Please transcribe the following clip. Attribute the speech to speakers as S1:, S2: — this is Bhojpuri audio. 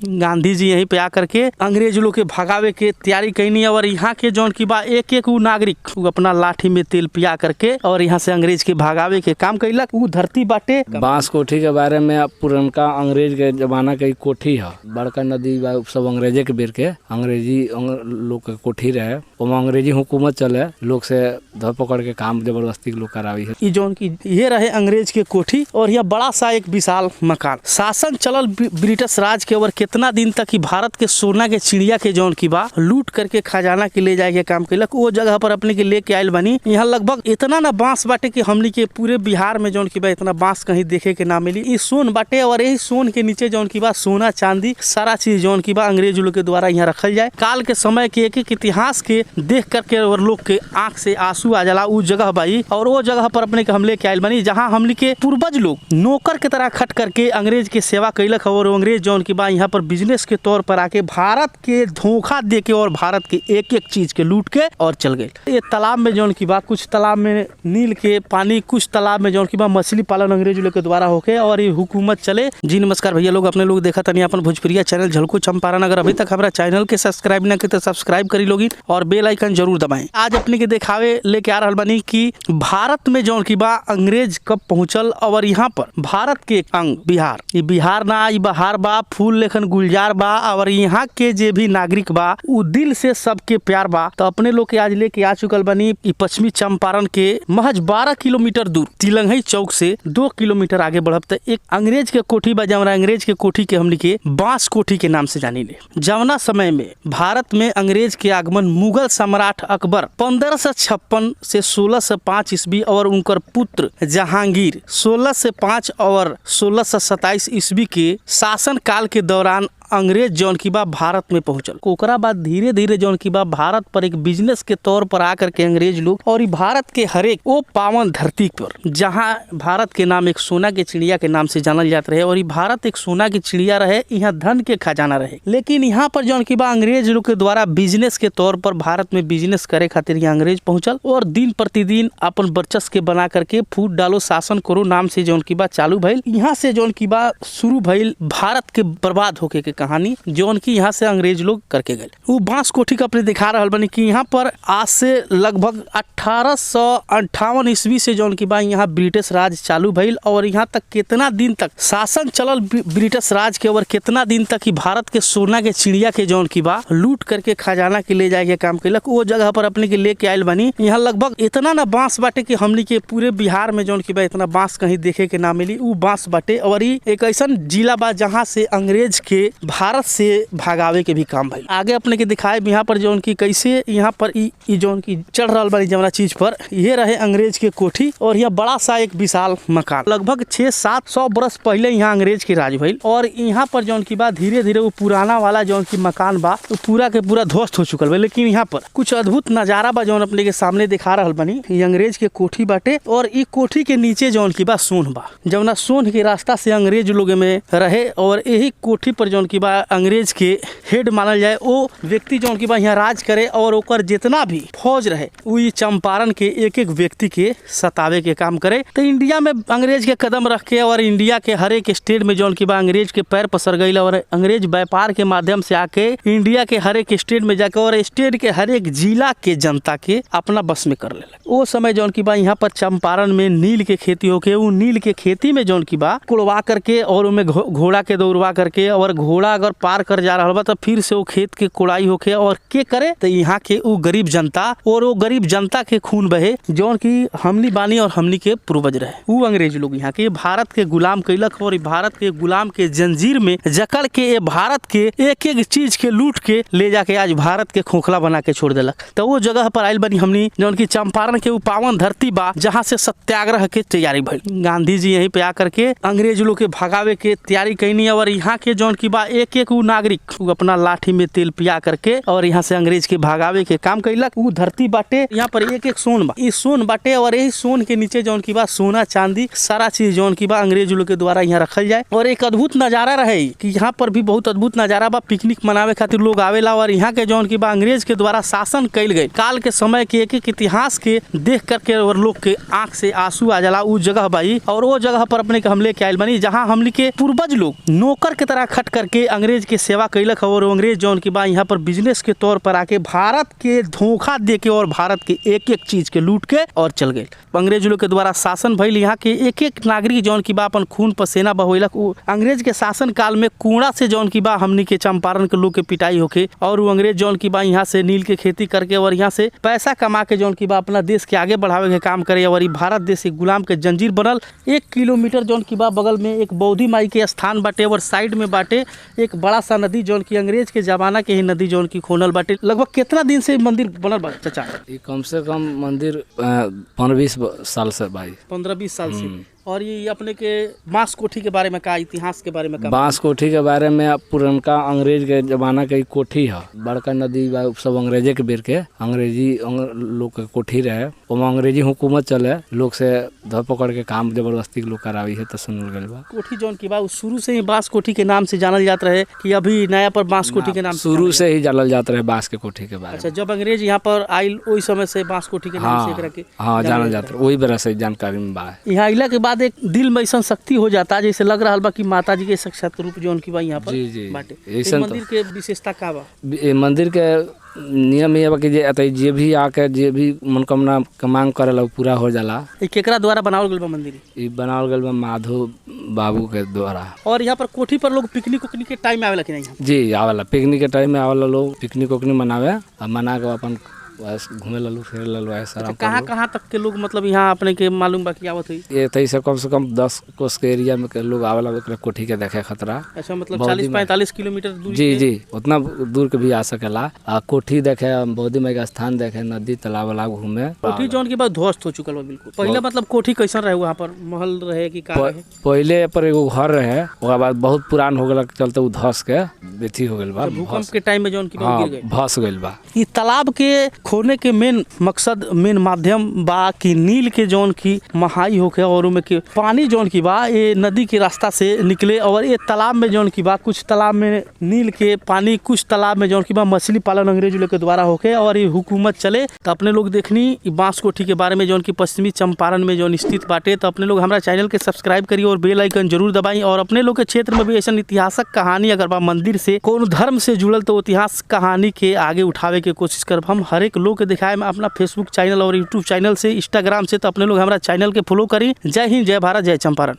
S1: गांधी जी यहीं पे आकर के अंग्रेज लोग के भगावे के तैयारी कैनी और यहाँ के जौन की बा एक एक नागरिक अपना लाठी में तेल पिया करके और यहाँ से अंग्रेज के भगावे के काम कैलक। उ धरती बाटे
S2: बांस कोठी के बारे में पुरनका अंग्रेज के जमाना के कोठी है, बड़का नदी सब अंग्रेजे के बेर के अंग्रेजी लोग के कोठी रहे, अंग्रेजी हुकूमत चले, लोग से धर पकड़ के काम जबरदस्ती लोग करावी है।
S1: ये जौन की ये रहे अंग्रेज के कोठी और यह बड़ा सा एक विशाल मकान। शासन चलल ब्रिटिश राज के और कितना दिन तक ही भारत के सोना के चिड़िया के जौन की बा लूट करके खजाना के ले जाए के काम कैलक। वो जगह पर अपने के लेके आयल बनी। यहाँ लगभग इतना ना बांस बाटे कि हमनी के पूरे बिहार में जौन की बा इतना बांस कहीं देखे के ना मिली। ये सोन बाटे और यही सोन के नीचे जौन की बा सोना चांदी सारा चीज जौन की बा अंग्रेज लोग के द्वारा यहाँ रखल जाए। काल के समय के एक इतिहास के देख करके और लोग के आंख से आंसू आ जाला। उ जगह बाई और वो जगह पर अपने के हम लेके आयल बनी जहाँ हमनी के पूर्वज लोग नौकर के तरह खट करके अंग्रेज के सेवा कैलक और अंग्रेज जौन की बा यहाँ पर बिजनेस के तौर पर आके भारत के धोखा दे के और भारत के एक एक चीज के लूट के और चल गए। ये तालाब में जौन की बा कुछ तालाब में नील के पानी, कुछ तालाब में जौन की बा मछली पालन अंग्रेज लोग के द्वारा होके और ये हुकूमत चले। जी नमस्कार भैया लोग, अपने लोग देखा तनी अपन भोजपुरिया चैनल झलको चंपारण। अगर अभी तक हमारा चैनल के सब्सक्राइब न किए तो सब्सक्राइब करी लोगी और बेल आइकन जरूर दबाएं। आज अपने के दिखावे लेके आ रहा बनी कि भारत में जौन की बा अंग्रेज कब पहुंचल और यहाँ पर भारत के एक अंग बिहार, ये बिहार ना ई बहार बा, फूल लेखन गुलजार बा और यहाँ के जे भी नागरिक बा उ दिल से सबके प्यार बा। तो अपने लोग के आज लेके आ चुकल बनी पश्चिमी चंपारण के महज 12 किलोमीटर दूर तिलंगई चौक से 2 किलोमीटर आगे बढ़ब तो एक अंग्रेज के कोठी बा। जवना अंग्रेज के कोठी के हमनी के बांस कोठी के नाम से जानी ले। जवना समय में भारत में अंग्रेज के आगमन मुगल सम्राट अकबर 1556 से 1605 ईस्वी और उनकर पुत्र जहांगीर 1605 और 1627 ईस्वी के शासन काल के दौरान अंग्रेज जौन की बा भारत में पहुंचल। ओकरा बाद धीरे धीरे जौन की बा भारत पर एक बिजनेस के तौर पर आकर के अंग्रेज लोग और भारत के हरेक वो पावन धरती पर जहां भारत के नाम एक सोना के चिड़िया के नाम से जानल जात रहे और भारत एक सोना की चिड़िया रहे, यहाँ धन के खजाना रहे। लेकिन यहाँ पर जौन की बा अंग्रेज लोग के द्वारा बिजनेस के तौर पर भारत में बिजनेस करे खातिर यहाँ अंग्रेज पहुंचल और दिन प्रतिदिन अपन वर्चस्व के बना करके फूट डालो शासन करो नाम से जौन की बा चालू भइल। यहाँ से जौन की बा शुरू भइल भारत के बर्बाद होके के कहानी जौन की यहाँ से अंग्रेज लोग करके गए। वो बांस कोठी का अपने दिखा रहा बनी कि यहाँ पर आज से लगभग 1858 ईस्वी से जौन की बा यहाँ ब्रिटिश राज चालू भइल और यहाँ तक कितना दिन तक शासन चलल ब्रिटिश राज के और कितना दिन तक ही भारत के सोना के चिड़िया के जौन की बा लूट करके खजाना के ले जाए के काम कैलक। वो जगह पर अपने के लेके आयल बनी। यहाँ लगभग इतना ना बांस बाटे कि हमनी के पूरे बिहार में जौन की बा इतना बांस कहीं देखे के ना मिली। वो बांस बाटे और एक ऐसा जिला बा जहाँ से अंग्रेज के भारत से भागावे के भी काम भइल। आगे अपने के दिखाए यहाँ पर जौन की कैसे यहाँ पर जौन की चढ़ रहा बनी जमना चीज पर ये रहे अंग्रेज के कोठी और यह बड़ा सा एक विशाल मकान। लगभग 600-700 बरस पहले यहाँ अंग्रेज के राज भइल और यहाँ पर जौन की बा धीरे धीरे वो पुराना वाला जौन की मकान बा तो पूरा के पूरा ध्वस्त हो चुकल बा। लेकिन यहाँ पर कुछ अद्भुत नजारा बा जौन अपने के सामने दिखा रहा बनी। ये अंग्रेज के कोठी बाटे और ये कोठी के नीचे जौन की बा सोन बा। जौना सोन के रास्ता से अंग्रेज लोग में रहे और यही कोठी पर जौन की बा अंग्रेज के हेड मानल जाए वो व्यक्ति जौन की बा यहाँ राज करे और ओकर जितना भी फौज रहे वो चंपारण के एक एक व्यक्ति के सतावे के काम करे। तो इंडिया में अंग्रेज के कदम रख के और इंडिया के हर एक स्टेट में जौन की बा अंग्रेज के पैर पसर गई और अंग्रेज व्यापार के माध्यम से आके इंडिया के हर एक स्टेट में जाकर और स्टेट के हर एक जिला के जनता के अपना बस में कर ले। वो समय जौन की बा यहाँ पर चंपारण में नील के खेती होके वो नील के खेती में जौन की बा कुड़वा करके और उनमें घोड़ा के दौड़वा करके और घोड़ा अगर पार कर जा रहा बा तो फिर से वो खेत के कोड़ाई होके और के करे तो यहाँ के वो गरीब जनता और वो गरीब जनता के खून बहे जौन की हमनी बानी और हमनी के पूर्वज रहे। वो अंग्रेज लोग यहाँ के भारत के गुलाम कैलक और भारत के गुलाम के जंजीर में जकड़ के ये भारत के एक एक चीज के लूट के ले जाके आज भारत के खोखला बना के छोड़ देलक। तो वो जगह पर आयल बनी हमनी जौन की चंपारण के वो पावन धरती बा जहाँ से सत्याग्रह के तैयारी भइल। गांधी जी यहीं पे आकर के अंग्रेज लोग के भगावे के तैयारी कैनी और यहाँ के जौन की बा एक एक नागरिक अपना लाठी में तेल पिया करके और यहाँ से अंग्रेज के भगावे के काम कैलक। वो धरती बाटे यहाँ पर एक एक सोन बा, ये सोन बाटे और यही सोन के नीचे जौन की बा सोना चांदी सारा चीज जौन की बा अंग्रेज लोग के द्वारा यहाँ रखल जाए। और एक अद्भुत नजारा रहे कि यहाँ पर भी बहुत अद्भुत नजारा बा। पिकनिक मनावे खातिर लोग आवेला और यहाँ के जौन की बा अंग्रेज के द्वारा शासन कैल गए काल के समय के एक एक इतिहास के देख करके और लोग के आंख से आंसू आ जाला। वो जगह बाई और वो जगह पर अपने के हम लेके आयल बनी जहाँ हमनी के पूर्वज लोग नौकर के तरह खट करके के अंग्रेज के सेवा कैलक और अंग्रेज जौन की बा यहाँ पर बिजनेस के तौर पर आके भारत के धोखा दे के और भारत के एक एक चीज के लूट के और चल गए। अंग्रेज लोग के द्वारा शासन भइल, यहाँ के एक एक नागरिक जौन की बा अपन खून पसीना बहोलक। अंग्रेज के शासन काल में कूड़ा से जौन की बा हमनी के चंपारण के लोग के पिटाई होके और वो अंग्रेज जौन की बा यहाँ से नील के खेती करके और यहाँ से पैसा कमा के जौन की बा अपना देश के आगे बढ़ावे के काम करे और भारत देश के गुलाम के जंजीर बनल। 1 किलोमीटर जौन की बा बगल में एक बौद्धि माई के स्थान बाटे और साइड में बाटे एक बड़ा सा नदी जौन की अंग्रेज के जमाना के ही नदी जौन की खोनल बाटे। लगभग कितना दिन से मंदिर बनल बा चाचा?
S2: ये कम से कम मंदिर 15-20 साल से भाई,
S1: 15-20 साल से। और ये अपने के बांस कोठी के बारे में का, इतिहास के बारे में का?
S2: बांस कोठी के बारे में पुरनका अंग्रेज के जमाना के कोठी है, बड़का नदी बा सब अंग्रेजे के बेर के अंग्रेजी लोग के कोठी रहे। ओमे अंग्रेजी हुकूमत चले, लोग से धर पकड़ के काम जबरदस्ती लोग करावी है तो सुनल गइल बा।
S1: कोठी जौन की बा शुरू से ही बांस कोठी के नाम से जानल जात रहे कि अभी नया पर बांस कोठी के नाम
S2: शुरू से ही जानल जात रहे बांस के कोठी के बारे में।
S1: अच्छा, जब अंग्रेज यहाँ पर आइल ओई समय से बांस कोठी के नाम से एकरा के
S2: जानल जात रहे, वही बेरा से जानकारी में बा।
S1: यहाँ आइला के बाद एक दिल में ऐसा शक्ति हो जाता जैसे लग रहा बा कि माता जी के साक्षात रूप जौन की बा यहाँ पर बाटे। मंदिर के विशेषता का बा?
S2: मंदिर के नियम ये बा कि जे भी आके जे भी मनोकामना के मांग करेला पूरा हो जाला।
S1: केकरा द्वारा बनावल गइल बा मंदिर?
S2: ये बनावल गइल बा माधव बाबू के द्वारा।
S1: और यहाँ पर कोठी पर लोग पिकनिक के टाइम में आवेला कि नहीं?
S2: जी आवेला, पिकनिक के टाइम में आवेला लोग, पिकनिक मनावे और मना के अपन घूमे ललू फिर ललू ऐसा।
S1: कहाँ तक के लोग मतलब यहाँ अपने के मालूम बा कि आवत हुई?
S2: ये तई से कम 10 कोस के एरिया में के लोग आवेला कोठी के देखे खतरा।
S1: अच्छा, मतलब 40-45 किलोमीटर दूर?
S2: जी उतना दूर के भी आ सकेला। कोठी देखे, बौद्धि माई का स्थान देखे, नदी तालाब वाला घूमे।
S1: कोठी जौन के बाद ध्वस्त हो चुकल बा बिल्कुल। पहले मतलब कोठी कैसन रहे वहाँ पर? महल रहे कि का रहे?
S2: पहले पर एगो घर रहे, ओकरा बाद बहुत पुरान हो गया चलते उ धस के बेथी हो गइल बा।
S1: भूकंप के टाइम में जौन की गिर गए,
S2: धस गइल बा।
S1: ई तालाब के खोने के मेन मकसद, मेन माध्यम बा कि नील के जौन की महाई होके और उनमें के पानी जौन की बा ये नदी के रास्ता से निकले और ये तालाब में जौन की बा कुछ तालाब में नील के पानी, कुछ तालाब में जौन की बा मछली पालन अंग्रेज लोग के द्वारा होके और ये हुकूमत चले। तो अपने लोग देखनी बांस कोठी के बारे में जौन की पश्चिमी चंपारण में जौन स्थित बाटे। तो अपने लोग हमारा चैनल के सब्सक्राइब करिए और बेल आइकन जरूर दबाई। और अपने लोग के क्षेत्र में भी ऐसा इतिहासक कहानी अगर बा मंदिर से कौन धर्म से जुड़ल तो इतिहास कहानी के आगे उठावे के कोशिश करब हम हर एक लोग के दिखाए में अपना फेसबुक चैनल और यूट्यूब चैनल से, इंस्टाग्राम से। तो अपने लोग हमारा चैनल के फॉलो करी। जय हिंद, जय भारत, जय चंपारण।